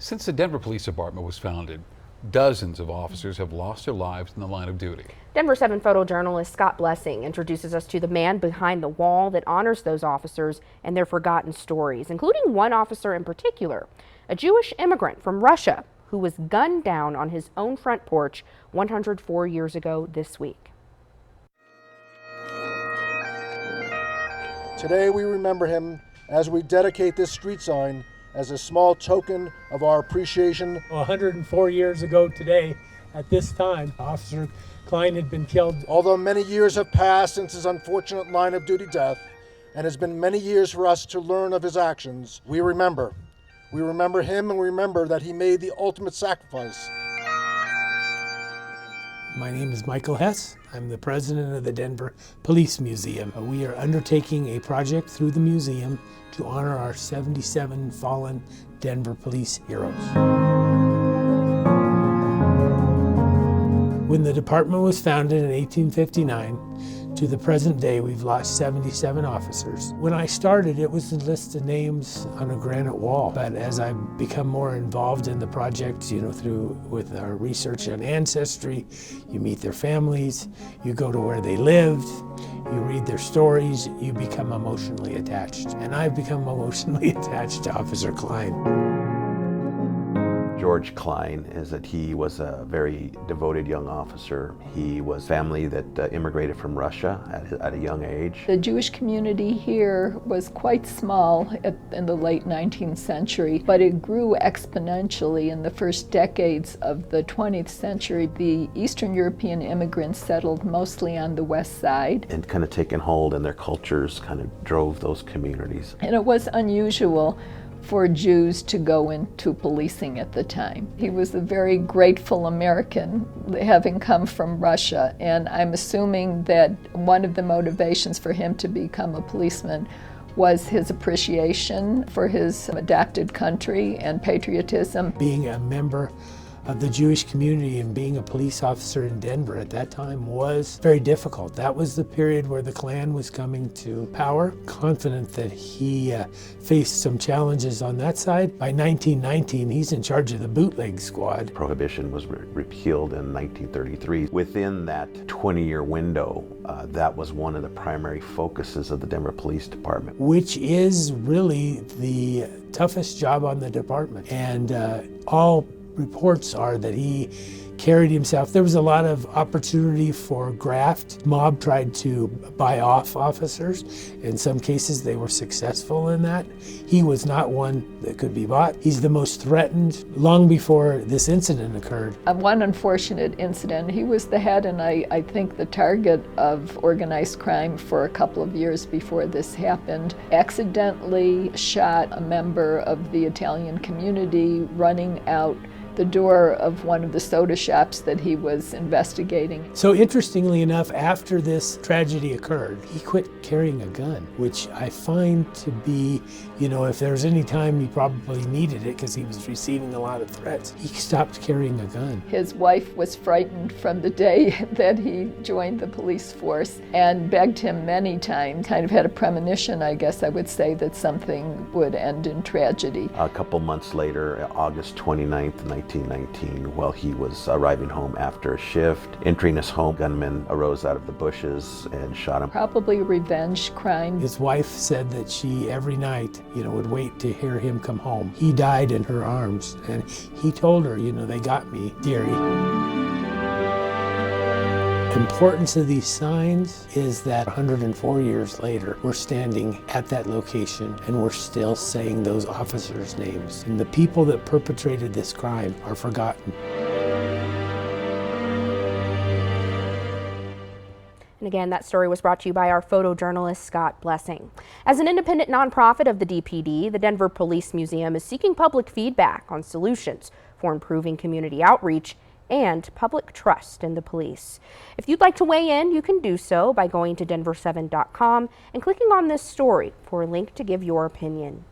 Since the Denver Police Department was founded, dozens of officers have lost their lives in the line of duty. Denver 7 photojournalist Scott Blessing introduces us to the man behind the wall that honors those officers and their forgotten stories, including one officer in particular, a Jewish immigrant from Russia who was gunned down on his own front porch 104 years ago this week. Today we remember him as we dedicate this street sign as a small token of our appreciation. 104 years ago today, at this time, Officer Klein had been killed. Although many years have passed since his unfortunate line of duty death, and has been many years for us to learn of his actions, we remember. We remember him, and we remember that he made the ultimate sacrifice. My name is Michael Hess. I'm the president of the Denver Police Museum. We are undertaking a project through the museum to honor our 77 fallen Denver police heroes. When the department was founded in 1859, to the present day, we've lost 77 officers. When I started, it was a list of names on a granite wall. But as I've become more involved in the project, with our research on ancestry, you meet their families, you go to where they lived, you read their stories, you become emotionally attached. And I've become emotionally attached to Officer Klein. George Klein is that he was a very devoted young officer. He was family that immigrated from Russia at a young age. The Jewish community here was quite small in the late 19th century, but it grew exponentially in the first decades of the 20th century. The Eastern European immigrants settled mostly on the west side. And kind of taken hold, and their cultures kind of drove those communities. And it was unusual for Jews to go into policing at the time. He was a very grateful American, having come from Russia, and I'm assuming that one of the motivations for him to become a policeman was his appreciation for his adopted country and patriotism. Being a member of the Jewish community and being a police officer in Denver at that time was very difficult. That was the period where the Klan was coming to power. Confident that he faced some challenges on that side. By 1919, he's in charge of the bootleg squad. Prohibition was repealed in 1933. Within that 20-year window, that was one of the primary focuses of the Denver Police Department. Which is really the toughest job on the department. And all reports are that he carried himself. There was a lot of opportunity for graft. Mob tried to buy off officers. In some cases, they were successful in that. He was not one that could be bought. He's the most threatened long before this incident occurred. One unfortunate incident, he was the head and I think the target of organized crime for a couple of years before this happened. Accidentally shot a member of the Italian community running out the door of one of the soda shops that he was investigating. So interestingly enough, after this tragedy occurred, he quit carrying a gun, which I find to be, if there's any time he probably needed it because he was receiving a lot of threats, he stopped carrying a gun. His wife was frightened from the day that he joined the police force and begged him many times, kind of had a premonition, I guess I would say, that something would end in tragedy. A couple months later, August 29th, 1919, while he was arriving home after a shift, entering his home, gunmen arose out of the bushes and shot him. Probably a revenge crime. His His wife said that she every night, would wait to hear him come home. He died in her arms, and he told her, they got me, dearie. Importance of these signs is that 104 years later, we're standing at that location and we're still saying those officers' names. And the people that perpetrated this crime are forgotten. And again, that story was brought to you by our photojournalist, Scott Blessing. As an independent nonprofit of the DPD, the Denver Police Museum is seeking public feedback on solutions for improving community outreach and public trust in the police. If you'd like to weigh in, you can do so by going to denver7.com and clicking on this story for a link to give your opinion.